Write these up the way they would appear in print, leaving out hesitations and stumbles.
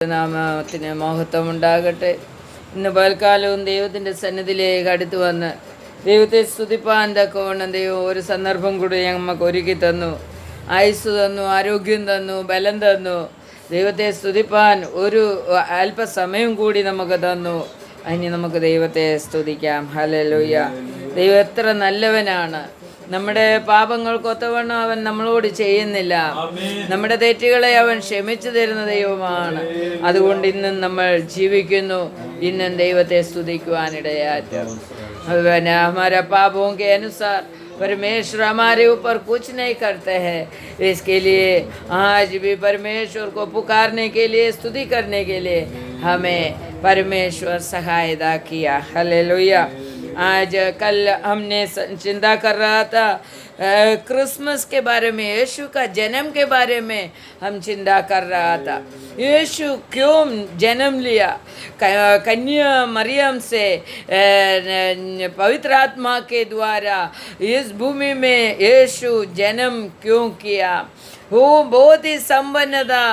നാമത്തിന് മഹത്വം ഉണ്ടാകട്ടെ. ഇന്ന് പൽക്കാലവും ദൈവത്തിൻ്റെ സന്നിധിയിലേക്ക് അടുത്ത് വന്ന് ദൈവത്തെ സ്തുതിപ്പാൻ തക്കവണ്ണം ദൈവം ഒരു സന്ദർഭം കൂടി നമുക്ക് ഒരുക്കി തന്നു. ആയുസ് തന്നു, ആരോഗ്യം തന്നു, ബലം തന്നു. ദൈവത്തെ സ്തുതിപ്പാൻ ഒരു അല്പസമയം കൂടി നമുക്ക് തന്നു. അതിന് നമുക്ക് ദൈവത്തെ സ്തുതിക്കാം. ഹല്ലേലൂയ. ദൈവം എത്ര നല്ലവനാണ്. നമ്മുടെ പാപങ്ങൾക്കൊത്തവണ്ണം അവൻ നമ്മളോട് ചെയ്യുന്നില്ല. നമ്മുടെ തെറ്റുകളെ അവൻ ക്ഷമിച്ചു തരുന്ന ദൈവമാണ്. അതുകൊണ്ട് ഇന്നും നമ്മൾ ജീവിക്കുന്നു. ഇന്നും ദൈവത്തെ സ്തുതിക്കുവാനിടയായിട്ട് हमारा पापों के अनुसार परमेश्वर हमारे ऊपर कुछ नहीं करते हैं. इसके लिए आज भी परमेश्वर को पुकारने के लिए, स्तुति करने के लिए हमें परमेश्वर सहायता किया. हालेलुया. आज कल हमने चिंता कर रहा था क्रिसमस के बारे में, यीशु का जन्म के बारे में हम चिंता कर रहा था. यीशु क्यों जन्म लिया? कन्या मरियम से पवित्र आत्मा के द्वारा इस भूमि में यीशु जन्म क्यों किया? वो बहुत ही संपन्न था.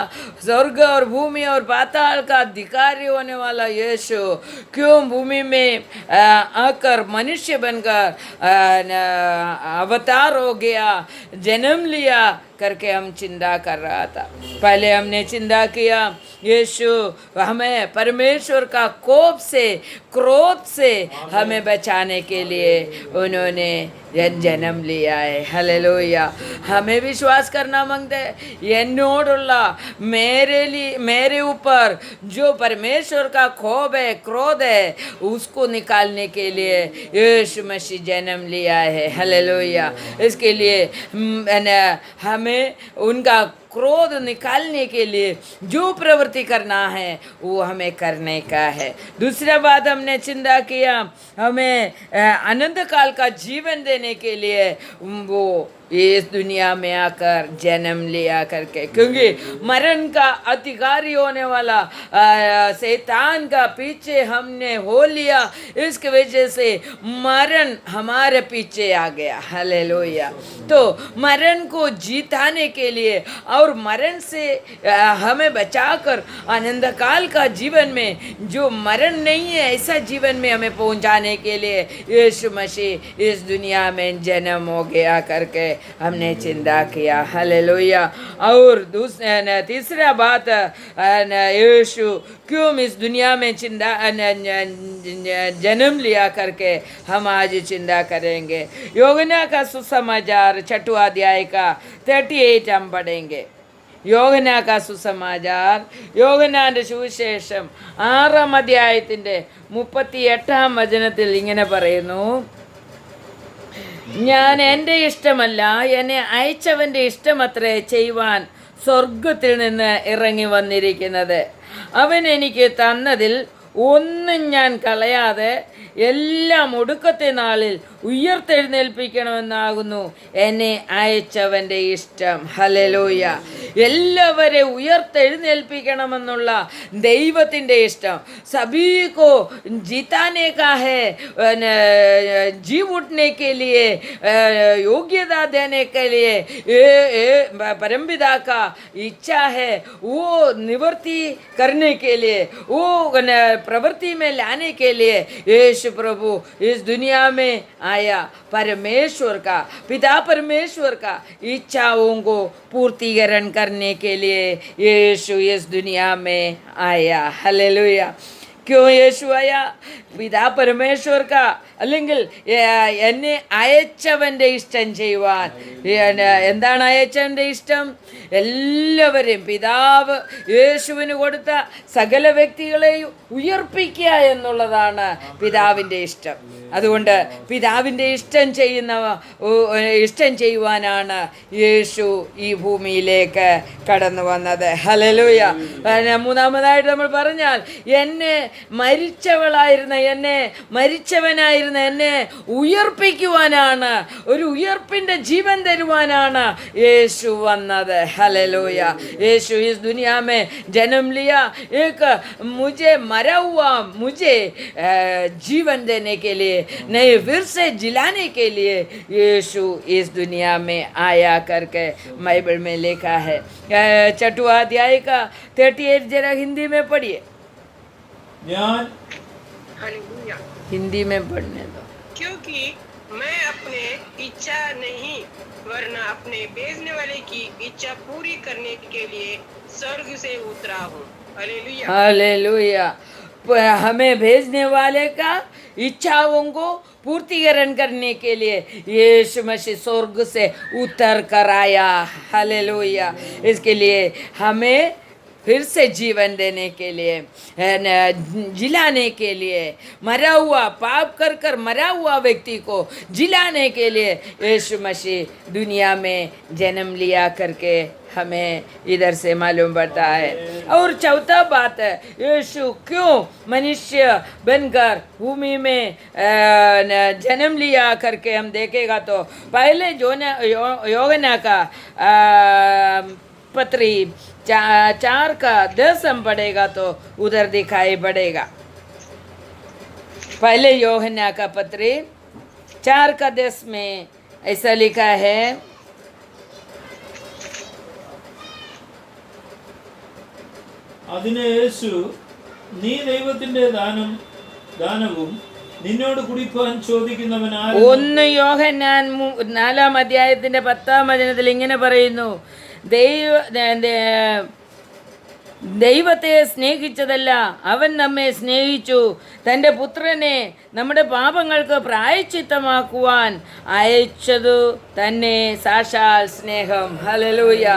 स्वर्ग और भूमि और पाताल का अधिकारी होने वाला यीशु क्यों भूमि में आकर मनुष्य बनकर अवतार हो गया, जन्म लिया करके हम चिंता कर रहा था. पहले हमने चिंता किया यीशु हमें परमेश्वर का कोप से, क्रोध से हमें बचाने के लिए उन्होंने जन्म लिया है. हालेलुया. हमें विश्वास करना मांगते हैं. എന്നോടുള്ള मेरे ऊपर जो परमेश्वर का कोप है, क्रोध है, उसको निकालने के लिए यीशु मसीह जन्म लिया है. हालेलुया. इसके लिए हमें उनका क्रोध निकालने के लिए जो प्रवृत्ति करना है वो हमें करने का है. दूसरा बात हमने चिंता किया, हमें अनंत काल का जीवन देने के लिए वो इस दुनिया में आकर जन्म लिया करके, क्योंकि मरण का अधिकारी होने वाला शैतान का पीछे हमने हो लिया. इसकी वजह से मरण हमारे पीछे आ गया. हालेलुया. तो मरण को जीताने के लिए और मरण से हमें बचाकर अनंत काल का जीवन में, जो मरण नहीं है ऐसा जीवन में हमें पहुंचाने के लिए यीशु मसीह इस दुनिया में जन्म हो गया करके हमने चिंता किया. हालेलुया. और तीसरा बात, यीशु क्यों इस दुनिया में जन्म लिया करके हम आज चिंता करेंगे. യോഹന്നാൻ का सुसमाचार 6वां अध्याय का 38 हम पढ़ेंगे. യോഹന്നാൻ का सुसमाचार, യോഹന്നാന്റെ സുവിശേഷം 6-ാം അധ്യായത്തിൻ്റെ 38-ാം വചനത്തിൽ ഇങ്ങനെ പറയുന്നു, ഞാൻ എൻ്റെ ഇഷ്ടമല്ല എന്നെ അയച്ചവൻ്റെ ഇഷ്ടമത്രേ ചെയ്യുവാൻ സ്വർഗത്തിൽ നിന്ന് ഇറങ്ങി വന്നിരിക്കുന്നത്. അവൻ എനിക്ക് തന്നതിൽ ഒന്നും ഞാൻ കളയാതെ എല്ലാം ഒടുക്കത്തെ നാളിൽ ഉയർത്തെഴുന്നേൽപ്പിക്കണമെന്നാകുന്നു എന്നെ അയച്ചവൻ്റെ ഇഷ്ടം. ഹല്ലേലൂയ. എല്ലാവരെയും ഉയർത്തെഴുന്നേൽപ്പിക്കണമെന്നുള്ള ദൈവത്തിൻ്റെ ഇഷ്ടം. സബീको जीताने का है, जी उठने के लिए, योग्यता देने के लिए परमपिता का इच्छा है. वो निवृत्ति करने के लिए, वो प्रवृत्ति में लाने के लिए यीशु प्रभु इस दुनिया में आया. परमेश्वर का, पिता परमेश्वर का इच्छाओं को पूर्तिकरण करने के लिए यीशु इस दुनिया में आया. हालेलुया. क्यों यीशु आया? പിതാ പരമേശ്വർ അല്ലെങ്കിൽ എന്നെ അയച്ചവൻ്റെ ഇഷ്ടം ചെയ്യുവാൻ. എന്താണ് അയച്ചവൻ്റെ ഇഷ്ടം? എല്ലാവരെയും പിതാവ് യേശുവിന് കൊടുത്ത സകല വ്യക്തികളെയും ഉയർപ്പിക്കുക എന്നുള്ളതാണ് പിതാവിൻ്റെ ഇഷ്ടം. അതുകൊണ്ട് പിതാവിൻ്റെ ഇഷ്ടം ചെയ്യുവാനാണ് യേശു ഈ ഭൂമിയിലേക്ക് കടന്നു വന്നത്. ഹല്ലേലൂയ. മൂന്നാമതായിട്ട് നമ്മൾ പറഞ്ഞാൽ എന്നെ മരിച്ചവനായിരുന്ന എന്നെ ഉയർപ്പിക്കുവാനാണ്, ഒരു ഉയർപ്പിൻ്റെ ജീവൻ തരുവാനാണ് യേശു വന്നത്. ഹല്ലേലൂയ. यीशु इस दुनिया में जन्म लिया, एक मुझे मरा हुआ मुझे जीवन देने के लिए, नहीं फिर से जिलाने के लिए यीशु इस दुनिया में आया करके बाइबल में लिखा है. 6वां अध्याय का 38 जरा हिंदी में पढ़िए. हिंदी में पढ़ने दो. क्योंकि मैं अपने इच्छा नहीं वरना अपने भेजने वाले की इच्छा पूरी करने के लिए स्वर्ग से उतरा हूँ. हालेलुया. हालेलुया. हमें भेजने वाले का इच्छाओं को पूर्तिकरण करने के लिए यीशु मसीह स्वर्ग से उतर कर आया. हालेलुया. इसके लिए हमें फिर से जीवन देने के लिए, जिलाने के लिए, मरा हुआ पाप कर कर मरा हुआ व्यक्ति को जिलाने के लिए यीशु मसीह दुनिया में जन्म लिया करके हमें इधर से मालूम पड़ता है. और चौथा बात है, यीशु क्यों मनुष्य बनकर भूमि में जन्म लिया करके हम देखेगा तो पहले यूहन्ना का पत्री 4 का 10 हम पढ़ेगा तो उधर दिखाई पड़ेगा. पहले यूहन्ना का पत्री 4 का 10 में ऐसा लिखा है, അതിന് യേശു, നീ ദൈവത്തിന്റെ ദാനവും നിന്നോട് കുടിപ്പാൻ ചോദിക്കുന്നവൻ ആര്? 1 യോഹന്നാൻ 4-ാം അധ്യായത്തിന്റെ 10-ാം വചനത്തിൽ ഇങ്ങനെ പറയുന്നു, ദൈവത്തെ സ്നേഹിച്ചതല്ല, അവൻ നമ്മെ സ്നേഹിച്ചു, തൻ്റെ പുത്രനെ നമ്മുടെ പാപങ്ങൾക്ക് പ്രായശ്ചിത്തമാക്കുവാൻ അയച്ചതു തന്നെ സാക്ഷാൽ സ്നേഹം. हालेलुया.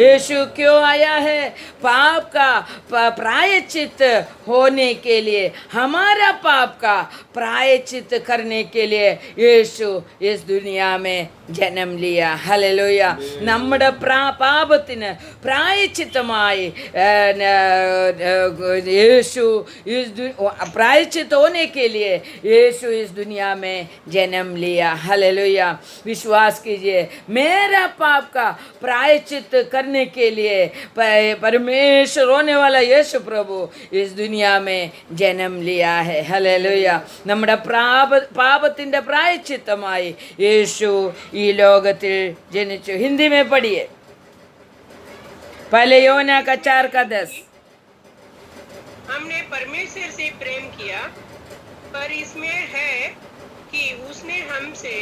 यीशु क्यों आया है? पाप का प्रायश्चित होने के लिए, हमारा पाप का प्रायश्चित करने के लिए यीशु इस दुनिया में जन्म लिया. हालेलुया. നമ്മുടെ പാപത്തിന് പ്രായശ്ചിത്തമായി यीशु प्रायश्चित होने के लिए यीशु इस दुनिया में जन्म लिया. हालेलुया. विश्वास कीजिए, मेरा पाप का प्रायश्चित करने के लिए परमेश्वर होने वाला यीशु प्रभु इस दुनिया में जन्म लिया है. हालेलुया. നമ്മുടെ പാപത്തിൻ്റെ പ്രായശ്ചിത്തമായി യേശു ഈ ലോകത്തിൽ ജനിച്ചു. हिंदी में पढ़िए. पहले यूहन्ना का 4 का 10. हमने परमेश्वर से प्रेम किया, पर इसमें है कि उसने हमसे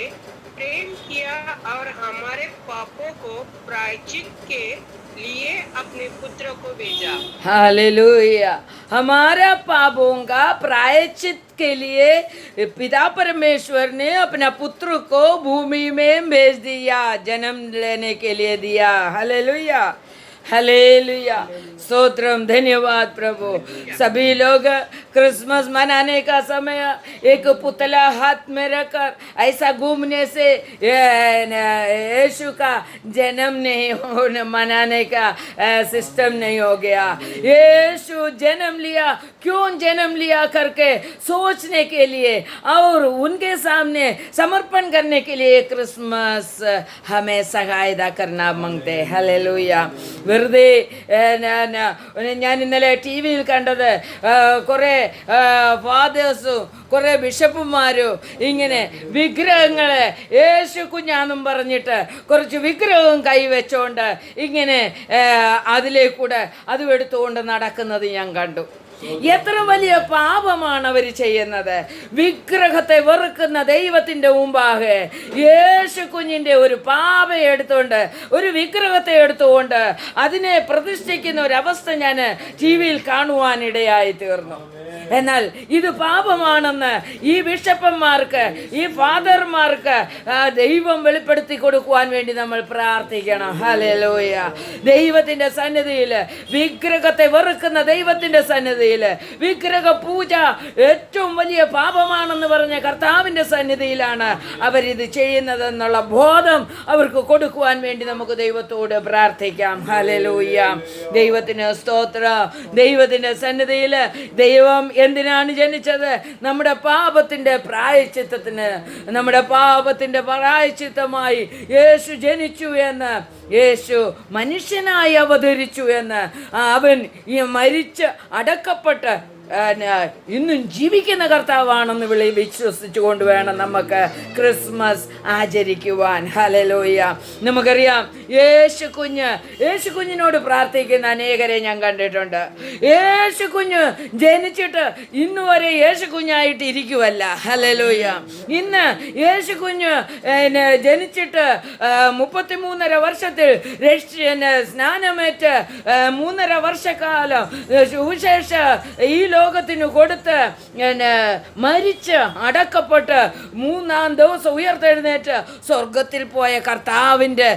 प्रेम किया और हमारे पापों को प्रायश्चित के लिए अपने पुत्र को भेजा. हालेलुया. हमारा पापों का प्रायश्चित के लिए पिता परमेश्वर ने अपना पुत्र को भूमि में भेज दिया, जन्म लेने के लिए दिया. हालेलुया. हालेलुया. स्तोत्रम. धन्यवाद प्रभु. सभी लोग क्रिसमस मनाने का समय एक पुतला हाथ में रखकर ऐसा घूमने से यीशु का जन्म नहीं मनाने का सिस्टम नहीं हो गया. यीशु जन्म लिया, क्यों जन्म लिया करके सोचने के लिए और उनके सामने समर्पण करने के लिए क्रिसमस हमें सहायता करना मांगते. हालेलुया. വെറുതെ ഞാൻ ഇന്നലെ ടി വിയിൽ കണ്ടത് കുറേ ഫാദേഴ്സും കുറേ ബിഷപ്പുമാരും ഇങ്ങനെ വിഗ്രഹങ്ങൾ യേശു കുഞ്ഞാന്നും പറഞ്ഞിട്ട് കുറച്ച് വിഗ്രഹവും കൈവച്ചുകൊണ്ട് ഇങ്ങനെ അതിലേക്കൂടെ അതും എടുത്തുകൊണ്ട് നടക്കുന്നത് ഞാൻ കണ്ടു. എത്ര വലിയ പാപമാണ് അവർ ചെയ്യുന്നത്. വിഗ്രഹത്തെ വെറുക്കുന്ന ദൈവത്തിൻ്റെ മുമ്പാകെ യേശു കുഞ്ഞിൻ്റെ ഒരു പാപം എടുത്തുകൊണ്ട്, ഒരു വിഗ്രഹത്തെ എടുത്തുകൊണ്ട് അതിനെ പ്രതിഷ്ഠിക്കുന്ന ഒരവസ്ഥ ഞാൻ ടി വിയിൽ കാണുവാനിടയായി തീർന്നു. എന്നാൽ ഇത് പാപമാണെന്ന് ഈ ബിഷപ്പന്മാർക്ക്, ഈ ഫാദർമാർക്ക് ദൈവം വെളിപ്പെടുത്തി കൊടുക്കുവാൻ വേണ്ടി നമ്മൾ പ്രാർത്ഥിക്കണം. ഹല്ലേലൂയ. ദൈവത്തിൻ്റെ സന്നിധിയിൽ, വിഗ്രഹത്തെ വെറുക്കുന്ന ദൈവത്തിൻ്റെ സന്നിധിയിൽ സന്നിധിയിൽ, വിഗ്രഹ പൂജ ഏറ്റവും വലിയ പാപമാണെന്ന് പറഞ്ഞ കർത്താവിൻ്റെ സന്നിധിയിലാണ് അവരിത് ചെയ്യുന്നതെന്നുള്ള ബോധം അവർക്ക് കൊടുക്കുവാൻ വേണ്ടി നമുക്ക് ദൈവത്തോട് പ്രാർത്ഥിക്കാം. ഹല്ലേലൂയ. ദൈവത്തിന് സ്തോത്രം. ദൈവത്തിൻ്റെ സന്നിധിയിൽ ദൈവം എന്തിനാണ് ജനിച്ചത്? നമ്മുടെ പാപത്തിൻ്റെ പ്രായശ്ചിത്തത്തിന്, നമ്മുടെ പാപത്തിൻ്റെ പ്രായശ്ചിത്തമായി യേശു ജനിച്ചു എന്ന്, യേശു മനുഷ്യനായി അവതരിച്ചു എന്ന്, അവൻ ഈ മരിച്ച് അടക്കപ്പെട്ട് ഇന്നും ജീവിക്കുന്ന കർത്താവാണെന്ന് വിശ്വസിച്ചുകൊണ്ട് വേണം നമുക്ക് ക്രിസ്മസ് ആചരിക്കുവാൻ. ഹല്ലേലൂയ. നമുക്കറിയാം, യേശു കുഞ്ഞിനോട് പ്രാർത്ഥിക്കുന്ന അനേകരെ ഞാൻ കണ്ടിട്ടുണ്ട്. യേശു കുഞ്ഞ് ജനിച്ചിട്ട് ഇന്നുവരെ യേശു കുഞ്ഞായിട്ട് ഇരിക്കുവല്ല. ഹല്ലേലൂയ. ഇന്ന് യേശു കുഞ്ഞ് ജനിച്ചിട്ട് 33.5 വർഷത്തിൽ സ്നാനമേറ്റ് 3.5 വർഷക്കാലം സുവിശേഷ ഈ ലോകത്തിന് കൊടുത്ത് മരിച്ച് അടക്കപ്പെട്ട് 3-ാം ദിവസം ഉയർത്തെഴുന്നേറ്റ് സ്വർഗത്തിൽ പോയ കർത്താവിൻ്റെ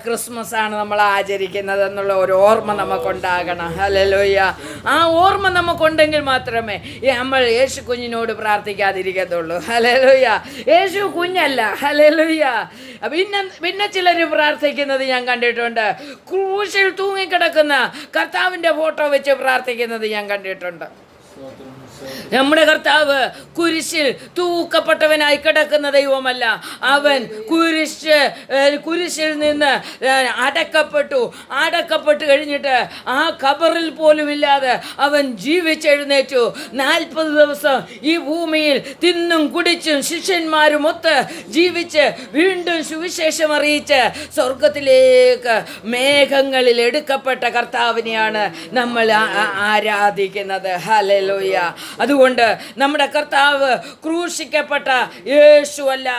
ക്രിസ്മസ് ആണ് നമ്മൾ ആചരിക്കുന്നത് എന്നുള്ള ഒരു ഓർമ്മ നമുക്കുണ്ടാകണം. ഹല്ലേലൂയ. ആ ഓർമ്മ നമുക്കുണ്ടെങ്കിൽ മാത്രമേ നമ്മൾ യേശു കുഞ്ഞിനോട് പ്രാർത്ഥിക്കാതിരിക്കത്തുള്ളൂ. ഹല്ലേലൂയ. യേശു കുഞ്ഞല്ല. ഹല്ലേലൂയ. പിന്നെ ചിലർ പ്രാർത്ഥിക്കുന്നത് ഞാൻ കണ്ടിട്ടുണ്ട്. ക്രൂശിൽ തൂങ്ങിക്കിടക്കുന്ന കർത്താവിൻ്റെ ഫോട്ടോ വെച്ച് പ്രാർത്ഥിക്കുന്നത് ഞാൻ കണ്ടിട്ടുണ്ട്. നമ്മുടെ കർത്താവ് കുരിശിൽ തൂക്കപ്പെട്ടവനായി കിടക്കുന്ന ദൈവമല്ല. അവൻ കുരിശിൽ നിന്ന് അടക്കപ്പെട്ട് കഴിഞ്ഞിട്ട് ആ ഖബറിൽ പോലും ഇല്ലാതെ അവൻ ജീവിച്ചെഴുന്നേറ്റു. 40 ദിവസം ഈ ഭൂമിയിൽ തിന്നും കുടിച്ചും ശിഷ്യന്മാരും ഒത്ത് ജീവിച്ച് വീണ്ടും സുവിശേഷം അറിയിച്ച് സ്വർഗത്തിലേക്ക് മേഘങ്ങളിൽ എടുക്കപ്പെട്ട കർത്താവിനെയാണ് നമ്മൾ ആരാധിക്കുന്നത്. ഹല്ലേലൂയ. അതുകൊണ്ട് നമ്മുടെ കർത്താവ് ക്രൂശിക്കപ്പെട്ട യേശുവല്ല,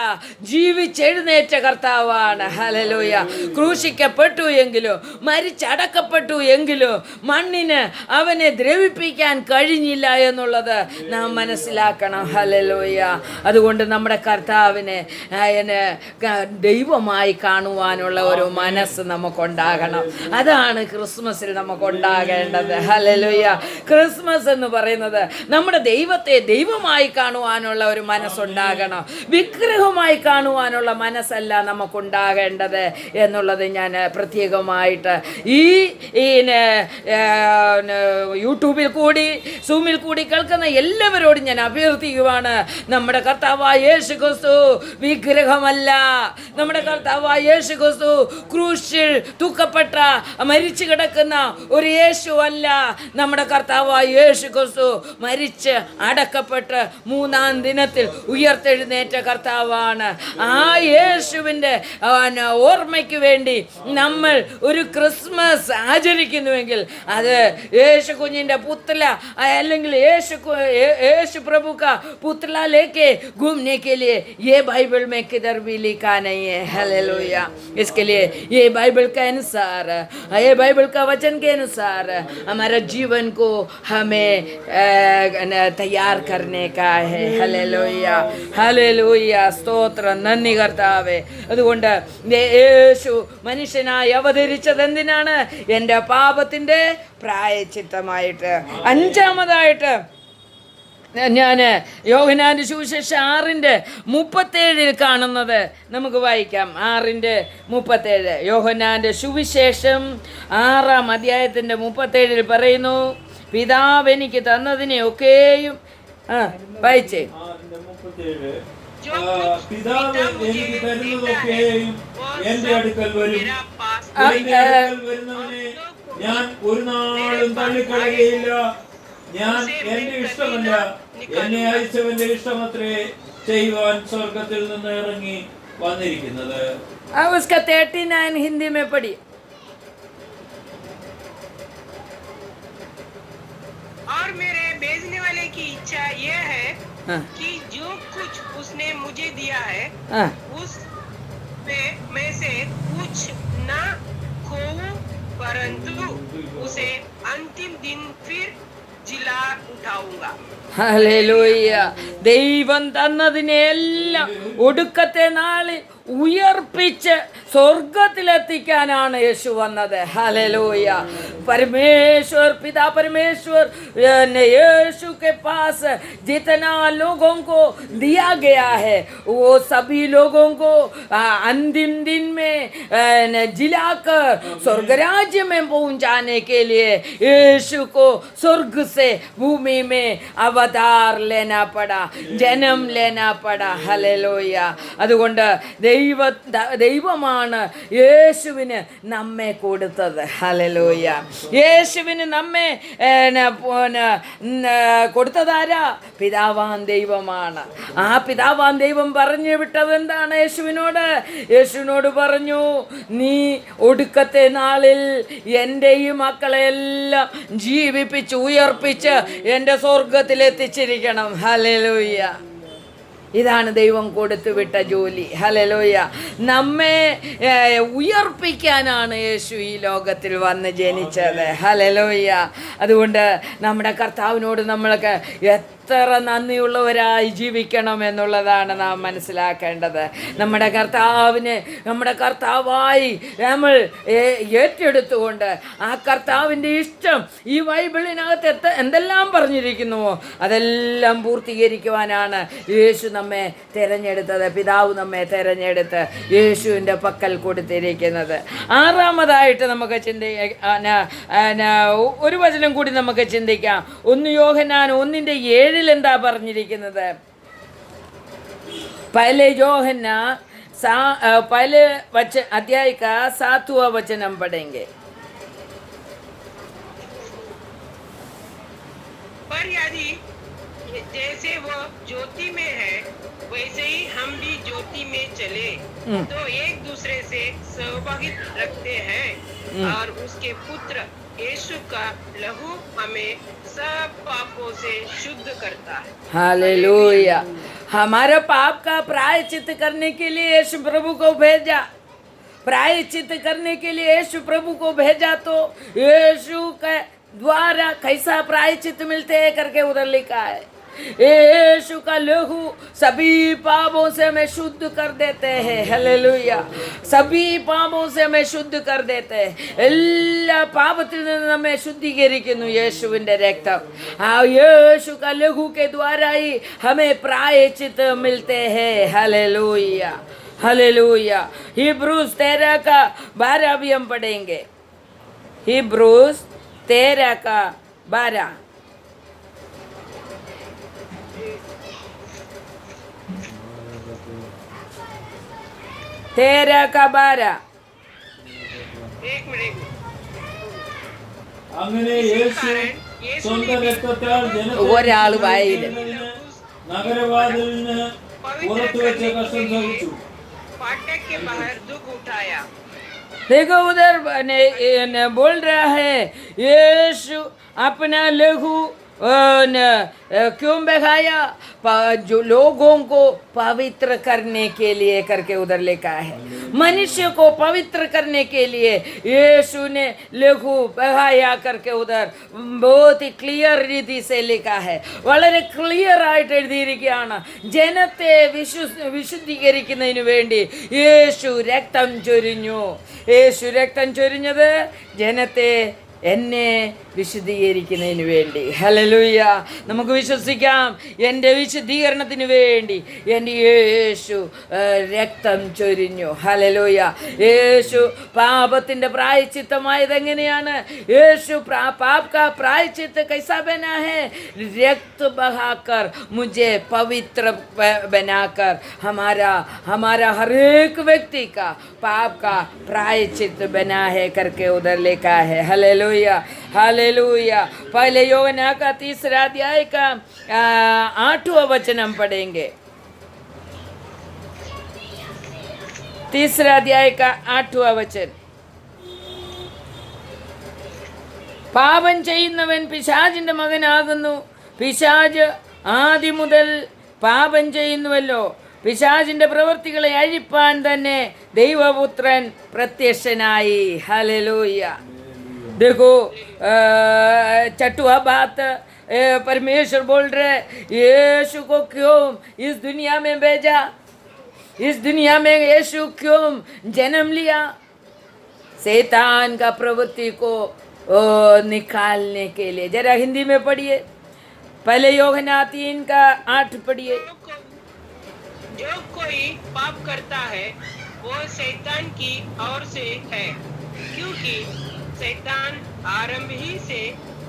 ജീവിച്ചെഴുന്നേറ്റ കർത്താവാണ്. ഹല്ലേലൂയ. ക്രൂശിക്കപ്പെട്ടു എങ്കിലോ മരിച്ചടക്കപ്പെട്ടു എങ്കിലോ മണ്ണിന് അവനെ ദ്രവിപ്പിക്കാൻ കഴിഞ്ഞില്ല എന്നുള്ളത് നാം മനസ്സിലാക്കണം. ഹല്ലേലൂയ. അതുകൊണ്ട് നമ്മുടെ കർത്താവിനെ ദൈവമായി കാണുവാനുള്ള ഒരു മനസ്സ് നമുക്കുണ്ടാകണം. അതാണ് ക്രിസ്മസിൽ നമുക്കുണ്ടാകേണ്ടത്. ഹല്ലേലൂയ. ക്രിസ്മസ് എന്ന് പറയുന്നത് നമ്മുടെ ദൈവത്തെ ദൈവമായി കാണുവാനുള്ള ഒരു മനസ്സുണ്ടാകണം. വിഗ്രഹമായി കാണുവാനുള്ള മനസ്സല്ല നമുക്കുണ്ടാകേണ്ടത് എന്നുള്ളത് ഞാൻ പ്രത്യേകമായിട്ട് ഈ യൂട്യൂബിൽ കൂടി സൂമിൽ കൂടി കേൾക്കുന്ന എല്ലാവരോടും ഞാൻ അഭ്യർത്ഥിക്കുവാണ്. നമ്മുടെ കർത്താവായ യേശു ക്രിസ്തു വിഗ്രഹമല്ല. നമ്മുടെ കർത്താവായ യേശു ക്രിസ്തു ക്രൂശിൽ തൂക്കപ്പെട്ട മരിച്ചു കിടക്കുന്ന ഒരു യേശു അല്ല. നമ്മുടെ കർത്താവായ യേശു ക്രിസ്തു മരിച്ച് അടക്കപ്പെട്ട് 3-ാം ദിനത്തിൽ ഉയർത്തെഴുന്നേറ്റ കർത്താവാണ്. ആ യേശുവിൻ്റെ ഓർമ്മയ്ക്ക് വേണ്ടി നമ്മൾ ഒരു ക്രിസ്മസ് ആചരിക്കുന്നുവെങ്കിൽ അത് യേശു കുഞ്ഞിൻ്റെ പുത്തല അല്ലെങ്കിൽ യേശു प्रभु का पुतला लेके घूमने के लिए ये बाइबल में किधर भी लिखा नहीं है. हालेलुया. इसके लिए ये बाइबल का अनुसार, ये बाइबल का वचन के अनुसार हमारा जीवन को हमें तैयार करने का है. हालेलुയ. हालेलुയ. സ്തോത്രം. നന്ദി കർത്താവേ. അതുകൊണ്ട് യേശു മനുഷ്യനായി അവതരിച്ചത് എന്തിനാണ്? എൻ്റെ പാപത്തിൻ്റെ പ്രായശ്ചിത്തമായിട്ട്. 5-ാമതായിട്ട് ഞാൻ യോഹന്നാന്റെ സുവിശേഷം 6:37 കാണുന്നത് നമുക്ക് വായിക്കാം. 6:37 യോഹന്നാന്റെ സുവിശേഷം 6-ാം അധ്യായത്തിൻ്റെ 37 പറയുന്നു, പിതാവ് എനിക്ക് തന്നതിനെ ഒക്കെയും വായിച്ചേ. പിതാവ് എനിക്ക് തരുന്നതൊക്കെയും എന്റെ അടുക്കൽ വരും. വരുന്നവനെ ഞാൻ ഒരു നാളും തള്ളിക്കളയുകയില്ല. ഞാൻ എന്റെ ഇഷ്ടമല്ല, എന്നെ അയച്ചവന്റെ ഇഷ്ടമത്രേ ചെയ്യുവാൻ സ്വർഗത്തിൽ നിന്ന് ഇറങ്ങി വന്നിരിക്കുന്നത്. 39 हिंदी में पढ़ी. और मेरे भेजने वाले की इच्छा यह है कि जो कुछ उसने मुझे दिया है उस में से कुछ न खोऊं, परंतु उसे अंतिम दिन फिर जिला उठाऊंगा. ഹല്ലേലൂയ. ദൈവം തന്നതിനെല്ലാം ഒടുക്കത്തെ നാളിൽ ഉയർപ്പിച്ച് സ്വർഗത്തിലെത്തിക്കാനാണ് യേശു വന്നത്. ഹല്ലേലൂയ. परमेश्वर पिता परमेश्वर ने यीशु के पास जितना लोगों को दिया गया है वो सभी लोगों को अंतिम दिन में जिलाकर स्वर्ग राज्य में पहुंचाने के लिए यीशु को स्वर्ग से भूमि में अवतार लेना पड़ा, जन्म लेना पड़ा. ഹല്ലേലൂയ. അതുകൊണ്ട് ദൈവമാണ് യേശുവിന് നമ്മെ കൊടുത്തത്. ഹല്ലേലൂയ. യേശുവിന് നമ്മെ കൊടുത്തതാരാ? പിതാവാൻ ദൈവമാണ്. ആ പിതാവാൻ ദൈവം പറഞ്ഞു വിട്ടത് എന്താണ്? യേശുവിനോട് പറഞ്ഞു, നീ ഒടുക്കത്തെ നാളിൽ എൻ്റെ ഈ മക്കളെല്ലാം ജീവിപ്പിച്ച് ഉയർപ്പിച്ച് എൻ്റെ സ്വർഗത്തിലെത്തിച്ചിരിക്കണം. ഹല്ലേലൂയ. ഇതാണ് ദൈവം കൊടുത്തു വിട്ട ജോലി. ഹല്ലേലൂയ. നമ്മെ ഉയർപ്പിക്കാനാണ് യേശു ഈ ലോകത്തിൽ വന്ന് ജനിച്ചത്. ഹല്ലേലൂയ. അതുകൊണ്ട് നമ്മുടെ കർത്താവിനോട് നമ്മൾക്ക് എത്ര നന്ദിയുള്ളവരായി ജീവിക്കണം എന്നുള്ളതാണ് നാം മനസ്സിലാക്കേണ്ടത്. നമ്മുടെ കർത്താവായി നമ്മൾ ഏറ്റെടുത്തുകൊണ്ട് ആ കർത്താവിൻ്റെ ഇഷ്ടം ഈ ബൈബിളിനകത്ത് എന്തെല്ലാം പറഞ്ഞിരിക്കുന്നുവോ അതെല്ലാം പൂർത്തീകരിക്കുവാനാണ് യേശു നമ്മെ തിരഞ്ഞെടുത്തത്. പിതാവ് നമ്മെ തിരഞ്ഞെടുത്ത് യേശുവിൻ്റെ പക്കൽ കൊടുത്തിരിക്കുന്നത്. ആറാമതായിട്ട് നമുക്ക് ഒരു വചനം കൂടി നമുക്ക് ചിന്തിക്കാം. 1 യോഹന്നാൻ 1:7 എന്താ പറഞ്ഞിരിക്കുന്നത്? पहले योहन्ना पहले अध्याय का 7वां वचन हम पढ़ेंगे. पर यदि जैसे वो ज्योति में है वैसे ही हम भी ज्योति में चले तो एक दूसरे से सहभागित रखते हैं और उसके पुत्र यीशु का लहू हमें सब पापों से शुद्ध करता है. हालेलुया. हमारे पाप का प्रायश्चित करने के लिए यीशु प्रभु को भेजा. प्रायश्चित करने के लिए यीशु प्रभु को भेजा तो यीशु के द्वारा कैसा प्रायश्चित मिलते हैं करके उधर लिखा है. यीशु का लहू सभी पापों से हमें शुद्ध कर देते हैं. ഹല്ലേലൂയ. സഭി പാപവും से हमें शुद्ध कर देते हैं. എല്ലാ പാപത്തിൽ നിന്ന് നമ്മെ ശുദ്ധീകരിക്കുന്നു യേശുവിൻ്റെ രക്തം. ആ യേശു का लहू के द्वारा ही हमें प्रायश्चित मिलते हैं. ഹല്ലേലൂയ. ഹല്ലേലൂയ. हिब्रूज 13 का 12 भी हम पढ़ेंगे. हिब्रूज 13 का 12. एक मिनट. അങ്ങനെ യേശു സ്വന്തം രക്തത്താൽ ഒരാൾ വായിൽ നഗരവാതിലിന് പുറത്തു വെച്ച കഷ്ടം സഹിച്ചു. फाटक के बाहर दुख उठाया. देखो उधर बोल रहा है यीशु अपना लहू क्यों बहाया? जो लोगों को पवित्र करने के लिए करके उधर लिखा है. मनुष्य को पवित्र करने के लिए यीशु ने लहू बहाया करके उधर बहुत ही क्लियर रीति से लिखा है. വളരെ ക്ലിയർ ആയിട്ട് എഴുതിയിരിക്കുകയാണ്. ജനത്തെ വിശുദ്ധീകരിക്കുന്നതിന് വേണ്ടി യേശു രക്തം ചൊരിഞ്ഞു. യേശു രക്തം ചൊരിഞ്ഞത് ജനത്തെ എന്നെ വിശുദ്ധീകരിക്കുന്നതിന് വേണ്ടി. ഹല്ലേലൂയ. നമുക്ക് വിശ്വസിക്കാം, എൻ്റെ വിശുദ്ധീകരണത്തിന് വേണ്ടി എൻ്റെ യേശു രക്തം ചൊരിഞ്ഞു. ഹല്ലേലൂയ. യേശു പാപത്തിൻ്റെ പ്രായശ്ചിത്തമായത് എങ്ങനെയാണ്? യേശു पाप का प्रायश्चित कैसा बना है? रक्त बहाकर मुझे पवित्र बनाकर हमारा हर एक व्यक्ति का पाप का प्रायश्चित बना है करके उधर लिखा है. हालेलुया. हालेलुया. पहले योहन्ना का 3 अध्याय का 8वां वचन हम पढ़ेंगे. 3 अध्याय का 8वां वचन. പാപം ചെയ്യുന്നവൻ പിശാചിൻ്റെ മകനാകുന്നു. പിശാച് ആദ്യം മുതൽ പാപം ചെയ്യുന്നുവല്ലോ. പിശാചിൻ്റെ പ്രവൃത്തികളെ അഴിപ്പാൻ തന്നെ ദൈവപുത്രൻ പ്രത്യക്ഷനായി. ഹല്ലേലൂയ. देखो 6वां बात परमेश्वर बोल रहे यीशु को क्यों इस दुनिया में भेजा? इस दुनिया में यीशु क्यों जन्म लिया? शैतान का प्रवृत्ति को निकालने के लिए। जरा हिंदी में पढ़िए, पहले यूहन्ना 3:8 पढ़िए। जो कोई पाप करता है वो शैतान की ओर से है, क्योंकि शैतान आरंभ ही से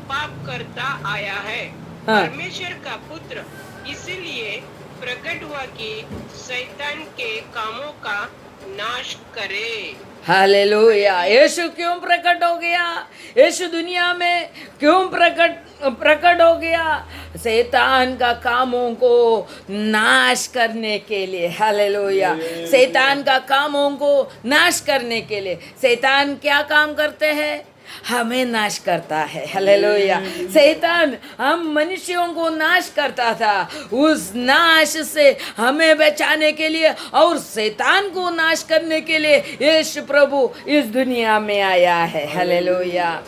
पाप करता आया है। हाँ। परमेश्वर का पुत्र इसलिए प्रकट हुआ कि शैतान के कामों का नाश करे। हालेलुया। यीशु क्यों प्रकट हो गया? यीशु दुनिया में क्यों प्रकट हो गया? शैतान का कामों को नाश करने के लिए। हालेलुया। शैतान का कामों को नाश करने के लिए। शैतान क्या काम करते हैं? हमें नाश करता है। हालेलुया। शैतान हम मनुष्यों को नाश करता था, उस नाश से हमें बचाने के लिए और शैतान को नाश करने के लिए यीशु प्रभु इस दुनिया में आया है। हालेलुया।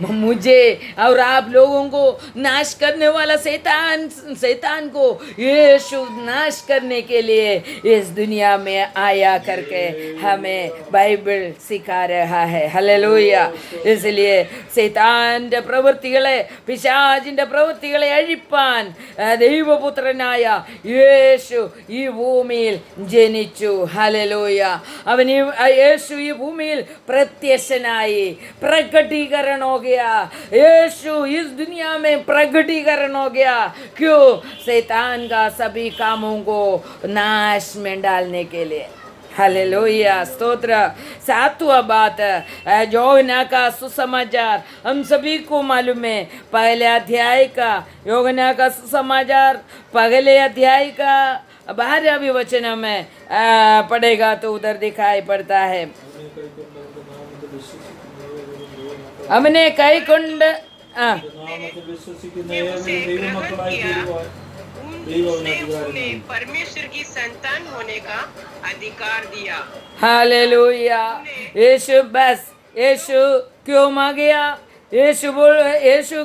मुझे और आप लोगों को नाश करने वाला शैतान को यीशु नाश करने के लिए इस दुनिया में आया करके हमें बाइबल सिखा रहा है। हालेलुया। इसलिए ശൈത്താന്റെ പ്രവൃത്തികളെ, പിശാചിന്റെ പ്രവൃത്തികളെ അഴിപ്പാൻ ദൈവപുത്രനായ യേശു ഈ ഭൂമിയിൽ ജനിച്ചു. ഹല്ലേലൂയ. യേശു ഈ ഭൂമിയിൽ പ്രത്യക്ഷനായി, പ്രകടീകरण हो गया। यीशु इस दुनिया में प्रकटीकरण हो गया। क्यों? शैतान का सभी कामों को नाश में डालने के लिए। हालेलुया। स्तोत्र। 7वां बात, यूहन्ना का सुसमाचार हम सभी को मालूम है। पहले अध्याय का यूहन्ना का सुसमाचार पहले अध्याय का 12वें वचन में पढ़ेगा तो उधर दिखाई पड़ता है। हमने कई कुंड उसने परमेश्वर की संतान होने का अधिकार दिया। हालेलुया। यीशु क्यों मांग गया? यीशु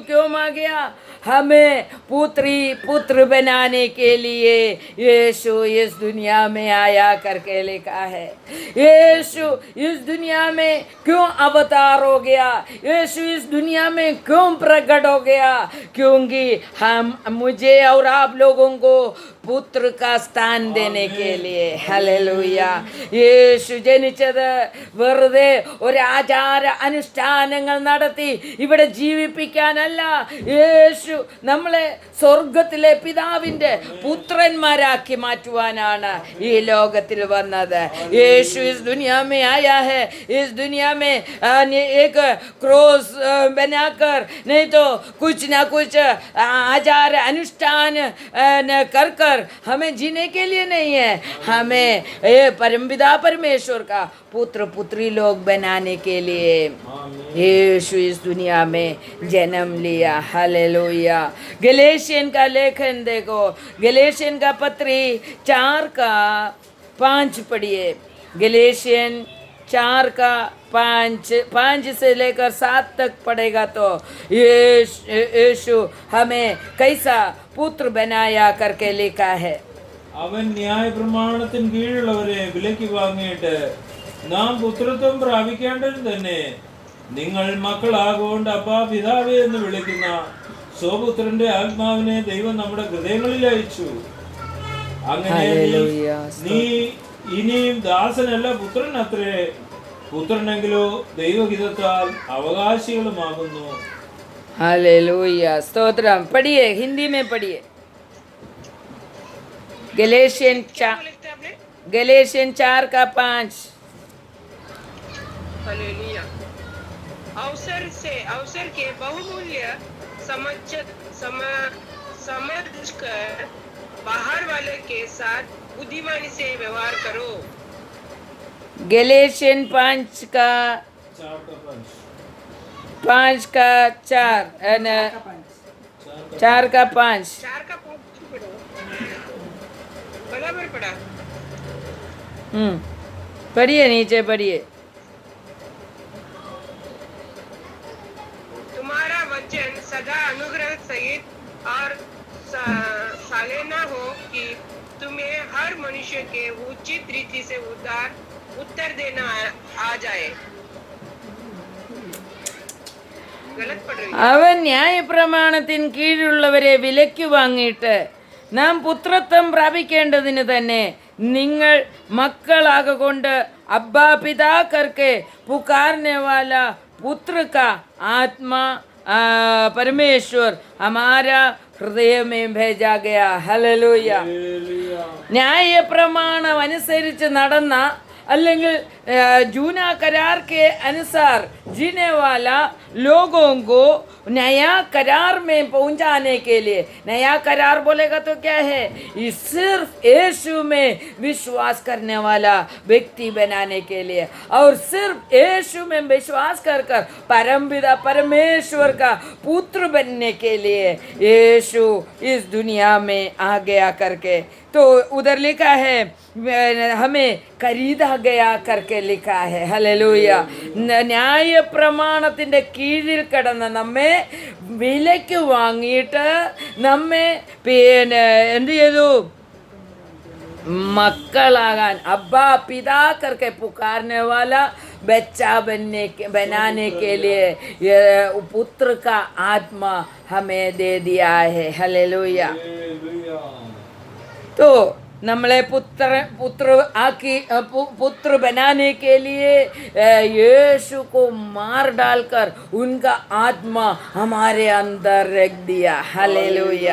क्यों मांग गया? हमें पुत्र बनाने के लिए यीशु इस दुनिया में आया करके लिखा है। यीशु इस दुनिया में क्यों अवतार हो गया? यीशु इस दुनिया में क्यों प्रकट हो गया? क्योंकि मुझे और आप लोगों को पुत्र का स्थान देने के लिए। हालेलुया. യേശു ജനിച്ചത് വെറുതെ ഒരു ആചാര അനുഷ്ഠാനങ്ങൾ നടത്തി ഇവിടെ ജീവിപ്പിക്കാനല്ല. യേശു നമ്മളെ സ്വർഗത്തിലെ പിതാവിൻ്റെ പുത്രന്മാരാക്കി മാറ്റുവാനാണ് ഈ ലോകത്തിൽ വന്നത്. യേശു इस दुनिया में आया है. इस दुनिया में एक क्रॉस बनाकर नहीं तो कुछ ना कुछ आचार अनुष्ठान कर कर हमें जीने के लिए नहीं है. हमें परमपिता परमेश्वर का पुत्र पुत्री लोग बनाने के लिए यीशु इस दुनिया में जन्म लिया. हालेलुया. गलेशियन का लेखन देखो. गलेशियन का पत्री 4:5 पढ़िए. गलेशियन 4:5 से लेकर 7 तक पढ़ेगा तो यीशु हमें कैसा पुत्र बनाया करके लिखा है. അവൻ ന്യായപ്രമാണത്തിന് കീഴുള്ളവരെ വിലയ്ക്ക് വാങ്ങിയിട്ട് നാം പുത്രത്വം പ്രാപിക്കേണ്ടത് തന്നെ നിങ്ങൾ മക്കളാകൊണ്ട് അപ്പാ പിതാവേ എന്ന് വിളിക്കുന്ന സ്വപുത്രന്റെ ആത്മാവിനെ ദൈവം നമ്മുടെ ഹൃദയങ്ങളിൽ അയച്ചു. അങ്ങനെ നീ ഇനിയും ദാസനല്ല പുത്രൻ അത്രേ. പുത്രനെങ്കിലോ ദൈവഹിതത്താൽ അവകാശികളുമാകുന്നു. हालेलुया. स्तोत्रम. पढ़िए, हिंदी में पढ़िए. गलेशियन 4:5. हालेलुया. अवसर के बहुमूल्य समझ कर बाहर वाले के साथ बुद्धिमानी से व्यवहार करो. गलेशियन 5:4 4:5 बराबर पढ़ा. पढ़िए, नीचे पढ़िए. तुम्हारा वचन सदा अनुग्रह सहित और साले ना हो कि तुम्हें हर मनुष्य के उचित रीति से उत्तर देना आ जाए। गलत पढ़ रही हूँ। അവൻ ന്യായപ്രമാണത്തിന് കീഴിലുള്ളവരെ വിലയ്ക്ക് വാങ്ങിയിട്ട് നാം പുത്രത്വം പ്രാപിക്കേണ്ടതിന് തന്നെ നിങ്ങൾ മക്കളാകൊണ്ട് അബ്ബാ പിതാ കർക്കെ പുകാർനെ വാല പുത്ര का आत्मा परमेश्वर हमारा हृदय में भेजा गया। ഹല്ലേലൂയ. ന്യായ പ്രമാണം അനുസരിച്ച് നടന്ന അല്ലെങ്കിൽ जूना करार के अनुसार जीने वाला लोगों को नया करार में पहुंचाने के लिए, नया करार बोलेगा तो क्या है, ये सिर्फ यीशु में विश्वास करने वाला व्यक्ति बनाने के लिए और सिर्फ यीशु में विश्वास कर कर परमपिता परमेश्वर का पुत्र बनने के लिए यीशु इस दुनिया में आ गया करके। तो उधर लिखा है हमें खरीदा गया करके लिखा है। ഹല്ലേലൂയ. ന്യായ പ്രമാണത്തിൻ്റെ കീഴിൽ കിടന്ന് നമ്മെ വിലയ്ക്ക് വാങ്ങിയിട്ട് നമ്മെ എന്ത് ചെയ്തു, മക്കളാകാൻ अब्बा पिता करके पुकारने वाला बच्चा बनाने के लिए ये पुत्र का आत्मा हमें दे दिया है। हालेलुया. तो നമ്മളെ पुत्र बनाने के लिए यीशु को मार डालकर उनका आत्मा हमारे अंदर रख दिया। हालेलूയ.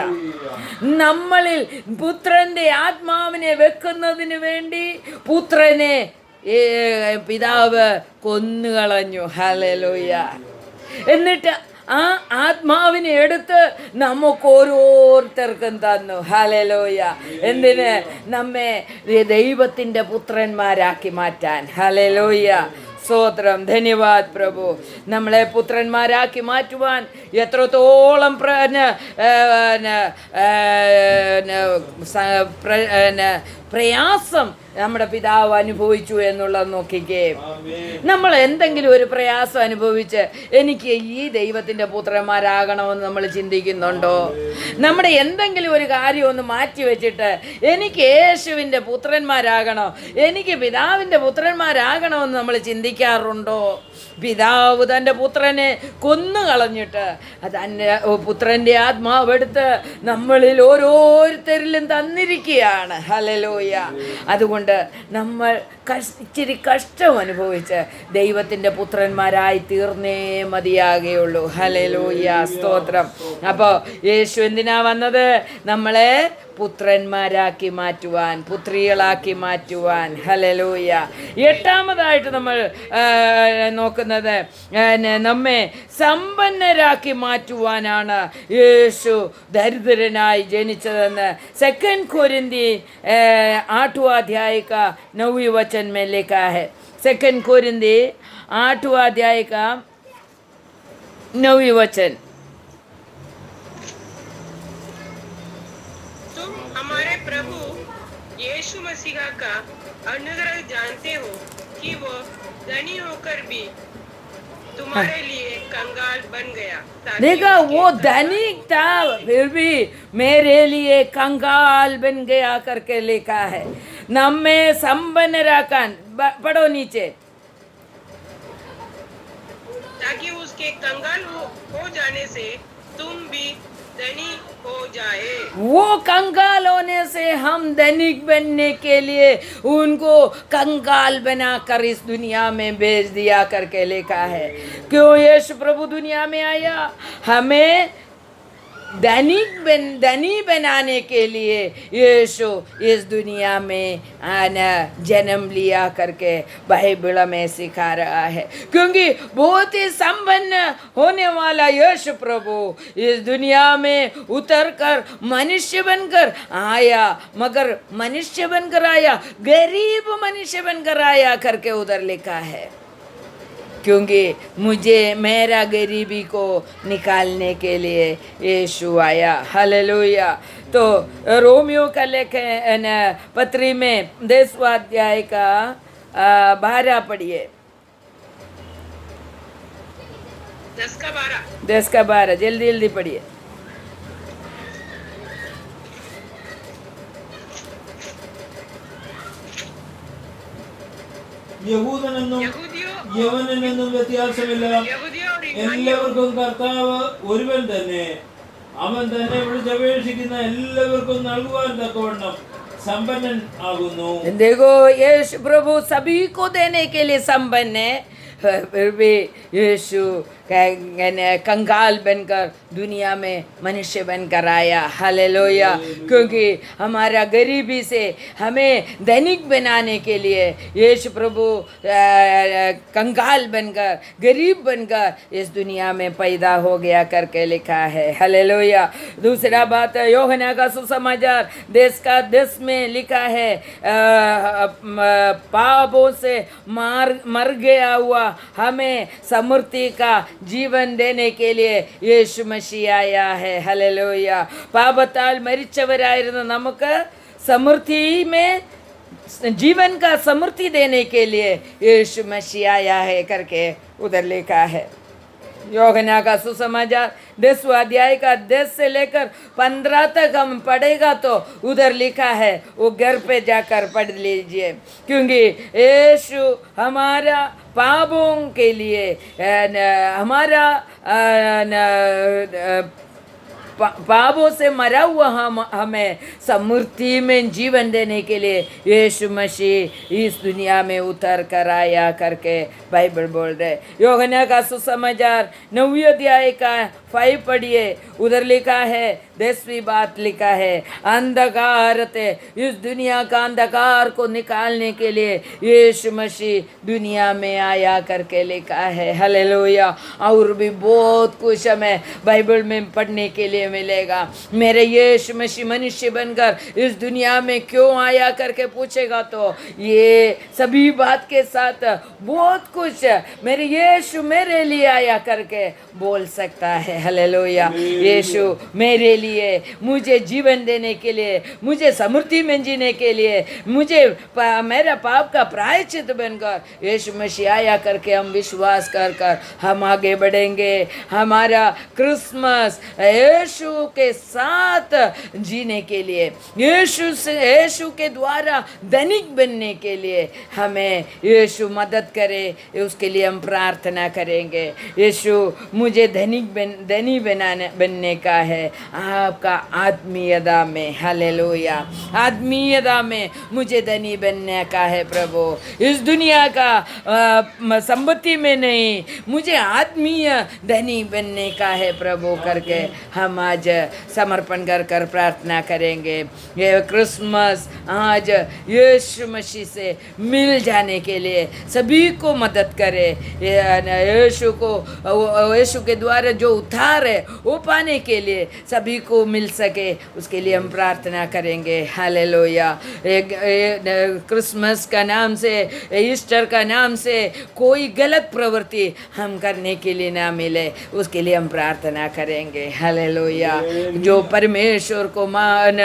നമ്മളിൽ പുത്രന്റെ ആത്മാവിനെ വെക്കുന്നതിന് വേണ്ടി പുത്രനെ പിതാവ് കൊന്നുകളഞ്ഞു. ഹല്ലേലൂയ. എന്നിട്ട് ആ ആത്മാവിനെ എടുത്ത് നമുക്ക് ഓരോരുത്തർക്കും തന്നു. ഹല്ലേലൂയ. എന്തിന്? നമ്മെ ദൈവത്തിൻ്റെ പുത്രന്മാരാക്കി മാറ്റാൻ. ഹല്ലേലൂയ. സ്തോത്രം. ധന്യവാദ് പ്രഭു. നമ്മളെ പുത്രന്മാരാക്കി മാറ്റുവാൻ എത്രത്തോളം പ്രയാസം നമ്മുടെ പിതാവ് അനുഭവിച്ചു എന്നുള്ളത് നോക്കിക്കേ. നമ്മൾ എന്തെങ്കിലും ഒരു പ്രയാസം അനുഭവിച്ച് എനിക്ക് ഈ ദൈവത്തിൻ്റെ പുത്രന്മാരാകണമെന്ന് നമ്മൾ ചിന്തിക്കുന്നുണ്ടോ? നമ്മുടെ എന്തെങ്കിലും ഒരു കാര്യം ഒന്ന് മാറ്റി വെച്ചിട്ട് എനിക്ക് യേശുവിൻ്റെ പുത്രന്മാരാകണോ, എനിക്ക് പിതാവിൻ്റെ പുത്രന്മാരാകണമെന്ന് നമ്മൾ ചിന്തിക്കാറുണ്ടോ? പിതാവ് തൻ്റെ പുത്രനെ കൊന്നു കളഞ്ഞിട്ട് തൻ്റെ പുത്രൻ്റെ ആത്മാവെടുത്ത് നമ്മളിൽ ഓരോരുത്തരിലും തന്നിരിക്കുകയാണ്. ഹല്ലേലൂയ. അതുകൊണ്ട് നമ്മൾ ഇച്ചിരി കഷ്ടം അനുഭവിച്ച് ദൈവത്തിൻ്റെ പുത്രന്മാരായി തീർന്നേ മതിയാകുകയുള്ളൂ. ഹല്ലേലൂയ. സ്തോത്രം. അപ്പോൾ യേശു എന്തിനാ വന്നത്? നമ്മളെ പുത്രന്മാരാക്കി മാറ്റുവാൻ, പുത്രികളാക്കി മാറ്റുവാൻ. ഹല്ലേലൂയ. എട്ടാമതായിട്ട് നമ്മൾ നോക്കുന്നത് നമ്മെ സമ്പന്നരാക്കി മാറ്റുവാനാണ് യേശു ദരിദ്രനായി ജനിച്ചതെന്ന് 2 कोरिन्थी 8वां अध्याय का 9वें वचन में लिखा है। 2 कोरिन्थी 8वां अध्याय का 9वें वचन। तुम हमारे प्रभु यीशु मसीह का अनुग्रह जानते हो कि वो धनी होकर भी तुम्हारे लिए कंगाल बन गया। देखा, वो धनिक था फिर भी मेरे लिए कंगाल बन गया करके लिखा है। നമ്മെ സമ്പന്നരാക്കാൻ, पढ़ो नीचे, ताकि उसके कंगाल हो जाने से तुम भी धनी हो जाए। वो कंगाल होने से हम धनिक बनने के लिए उनको कंगाल बनाकर इस दुनिया में भेज दिया करके लिखा है। क्यों यीशु प्रभु दुनिया में आया? हमें धनी बनाने के लिए यीशु इस दुनिया में आना जन्म लिया करके बाइबल में सिखा रहा है। क्योंकि बहुत ही संपन्न होने वाला यीशु प्रभु इस दुनिया में उतर कर मनुष्य बनकर आया, मगर मनुष्य बनकर आया, गरीब मनुष्य बनकर आया करके उधर लिखा है। क्योंकि मुझे मेरा गरीबी को निकालने के लिए यीशु आया। हालेलुया। तो रोमियो का लेखे पत्री में 10वां अध्याय का 12 पढ़िए। 10 का 12 10 का 12 जल्दी जल्दी पढ़िए। യഹൂദനെന്നും यहूदियों യവനനെന്നും വ്യത്യാസമില്ല. यहूदियों और यूनानियों എല്ലാവർക്കും കർത്താവ് ഒരുവൻ തന്നെ. അവൻ തന്നെ വിളിച്ചപേക്ഷിക്കുന്ന എല്ലാവർക്കും നൽകുവാൻ തക്കവണ്ണം സമ്പന്നൻ ആകുന്നു. देखो यीशु प्रभु सभी को देने के लिए संपन्न है, फिर भी यीशु कंगाल बनकर दुनिया में मनुष्य बनकर आया। हालेलुया। क्योंकि हमारा गरीबी से हमें धनिक बनाने के लिए यीशु प्रभु कंगाल बनकर गरीब बनकर इस दुनिया में पैदा हो गया करके लिखा है। हालेलुया। दूसरा बात, यूहन्ना का सुसमाचार 10 में लिखा है, पापों से मर गया हुआ हमें समृद्धि का जीवन देने के लिए യേശു മശിഹ आया है। हालेलुया। പാപത്താൽ മരിച്ചവരായിരുന്ന നമുക്ക് സമൃദ്ധി में जीवन का समृद्धि देने के लिए यीशु मसीह आया है करके उधर लिखा है। यूहन्ना का सुसमाचार 10वां अध्याय का 10 से लेकर 15 तक हम पढ़ेगा तो उधर लिखा है, वो घर पे जाकर पढ़ लीजिए। क्योंकि यीशु हमारा पापों के लिए हमारा पापों से मरा हुआ हमें समृद्धि में जीवन देने के लिए यीशु मसीह इस दुनिया में उतर कर आया करके बाइबल बोल रहे। यूहन्ना का सुसमाचार 9वें अध्याय का 5 पढ़िए, उधर लिखा है, 10वीं बात लिखा है, अंधकार से इस दुनिया का अंधकार को निकालने के लिए यीशु मसीह दुनिया में आया करके लिखा है। हालेलुया। और भी बहुत कुछ हमें बाइबल में पढ़ने के लिए मिलेगा। मेरे यीशु मसीह मनुष्य बनकर इस दुनिया में क्यों आया करके पूछेगा तो ये सभी बात के साथ बहुत कुछ मेरे यीशु मेरे लिए आया करके बोल सकता है। हालेलुया। यीशु मेरे लिए, मुझे जीवन देने के लिए, मुझे समृद्धि में जीने के लिए, मुझे मेरा पाप का प्रायश्चित बनकर यीशु मसीह आया करके हम विश्वास कर कर हम आगे बढ़ेंगे। हमारा क्रिसमस यीशु के साथ जीने के लिए, यीशु के द्वारा धनिक बनने के लिए हमें यीशु मदद करे, उसके लिए हम प्रार्थना करेंगे। यीशु मुझे धनी बनने का है आपका आत्मीयता में। हालेलुया। आत्मीयता में मुझे धनी बनने का है प्रभु, इस दुनिया का संपत्ति में नहीं, मुझे आत्मीय धनी बनने का है प्रभु करके हम आज समर्पण कर कर प्रार्थना करेंगे। ये क्रिसमस आज यीशु मसीह से मिल जाने के लिए सभी को मदद करे। यीशु के द्वारा जो उद्धार है वो पाने के लिए सभी को मिल सके, उसके लिए हम प्रार्थना करेंगे। हालेलुया। क्रिसमस का नाम से, ईस्टर का नाम से कोई गलत प्रवृत्ति हम करने के लिए ना मिले, उसके लिए हम प्रार्थना करेंगे। हालेलुया। जो परमेश्वर को मान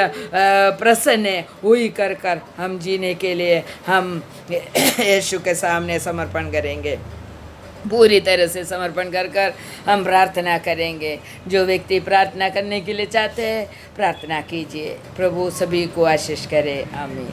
प्रसन्न है वही कर कर हम जीने के लिए हम यीशु के सामने समर्पण करेंगे। पूरी तरह से समर्पण कर कर हम प्रार्थना करेंगे। जो व्यक्ति प्रार्थना करने के लिए चाहते हैं प्रार्थना कीजिए। प्रभु सभी को आशीष करे। आमीन।